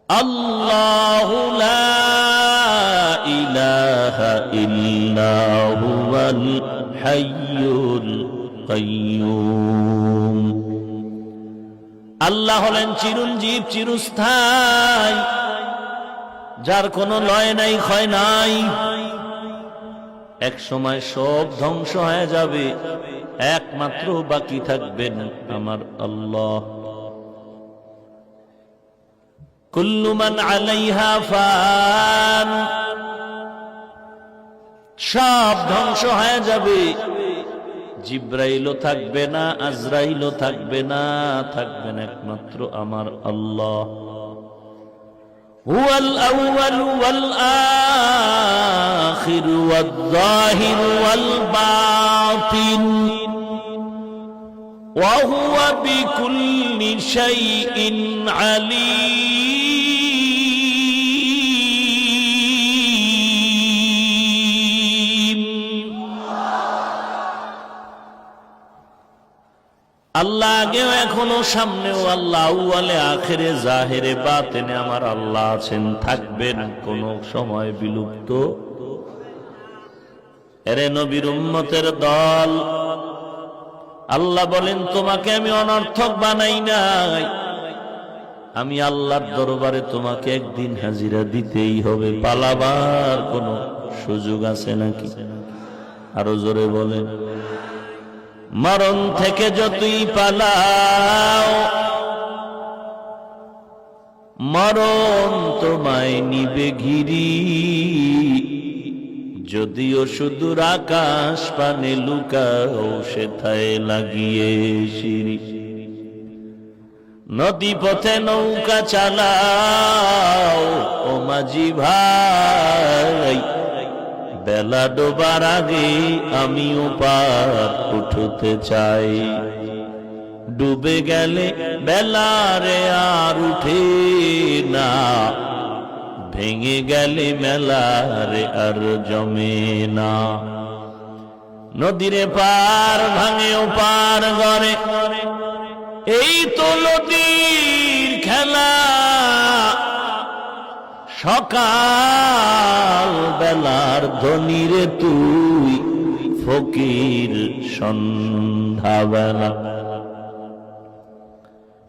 আল্লাহু লা ইলাহা ইল্লা হুয়াল হাইয়ুল কাইয়্যুম। আল্লাহ হলেন চিরঞ্জীব, চিরস্থায়ী, যার কোনো লয় নাই, ক্ষয় নাই। এক সময় সব ধ্বংস হয়ে যাবে, একমাত্র বাকি থাকবেন আমার আল্লাহ। কুল্লু মান আলাইহা ফান, সব ধ্বংস হয়ে যাবে। জিব্রাইলও থাকবে না, আজরাইলও থাকবে না, থাকবেন একমাত্র আমার আল্লাহ। হুয়াল আউয়াল ওয়াল আখির ওয়াল যাহির ওয়াল বাতিন ওয়া হুয়া বিকুল্লি শাইইন আলীম। আল্লাহ আগেও এখনো সামনেও, আল্লাহ আউয়ালে আখিরে জাহিরে বাতিনে আমার আল্লাহ আছেন, থাকবেন, কোন সময় বিলুপ্ত। এরে নবীর উম্মতের দল, আল্লাহ বলেন তোমাকে আমি অনর্থক বানাই নাই। আমি আল্লাহর দরবারে তোমাকে একদিন হাজিরা দিতেই হবে, পালাবার কোন সুযোগ আছে নাকি? আরো জোরে বলেন। মরণ থেকে যতই পালাও, মরণ তোমায় নিবে ঘিরি। যদিও সুদূর আকাশ পানে লুকাও, সেথায় লাগিয়ে সিঁড়ি। নদী পথে নৌকা চালাও ও মাঝি ভাই, বেলা ডোবার আগে আমিও পার উঠতে চাই। ডুবে গেলে বেলারে আর উঠে না, ভেঙে গেলে মেলারে আর জমে না। নদীরে পার ভাঙে ও পার গড়ে, এই তো নদীর খেলা। সকাল বেলার ধনীরে তুই ফকির সন্ধ্যাবেলা।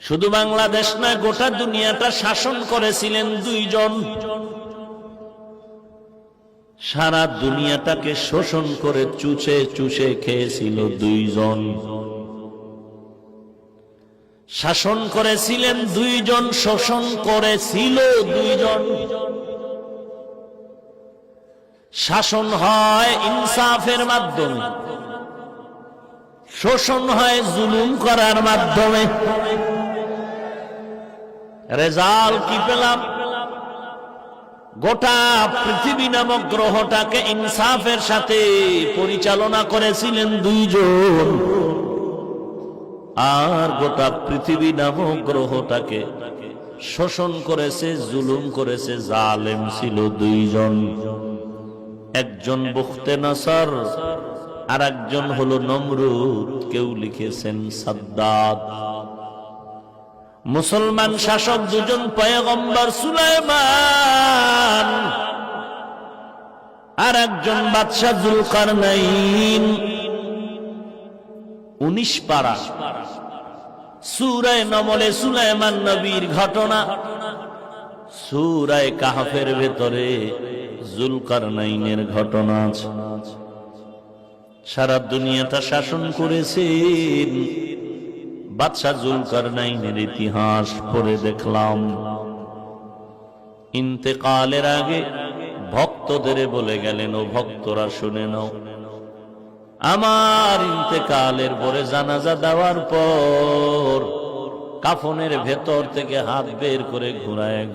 শুধু বাংলাদেশ না, গোটা দুনিয়াটা শাসন করেছিলেন দুইজন। সারা দুনিয়াটাকে শোষণ করে চুষে চুষে খেয়েছিল দুইজন। শাসন করেছিলেন দুইজন, শোষণ করেছিল দুইজন। শাসন হয় ইনসাফের মাধ্যমে, শোষণ হয় জুলুম করার মাধ্যমে। রেজাল্ট কি পেলাম? গোটা পৃথিবী নামক গ্রহটাকে ইনসাফের সাথে পরিচালনা করেছিলেন দুইজন, আর গোটা পৃথিবী নামক গ্রহটাকে শোষণ করেছে, জুলুম করেছে, জালেম ছিল দুইজন। একজন বুখতে নসর, আর একজন হলো নমরুদ। কেউ লিখেছেন সাদ্দাত। মুসলমান শাসক দুজন, পয়গম্বর সুলাইমান আর একজন বাদশা যুলকারনাইন। 19 পারা সূরা নমলে সুলাইমান নবীর ঘটনা, সূরা কাহফের ভেতরে যুলকারনাইনের ঘটনা আছে। সারা দুনিয়াটা শাসন করেছেন বাদশা যুলকারনাইনের ইতিহাস পড়ে দেখলাম। ইন্তেকালের আগে ভক্তদের বলে গেলেন, ও ভক্তরা শুনে নাও, আমার ইন্তেকালের পরে জানাজা দেওয়ার পর কাফনের ভেতর থেকে হাত বের করে ঘুরায়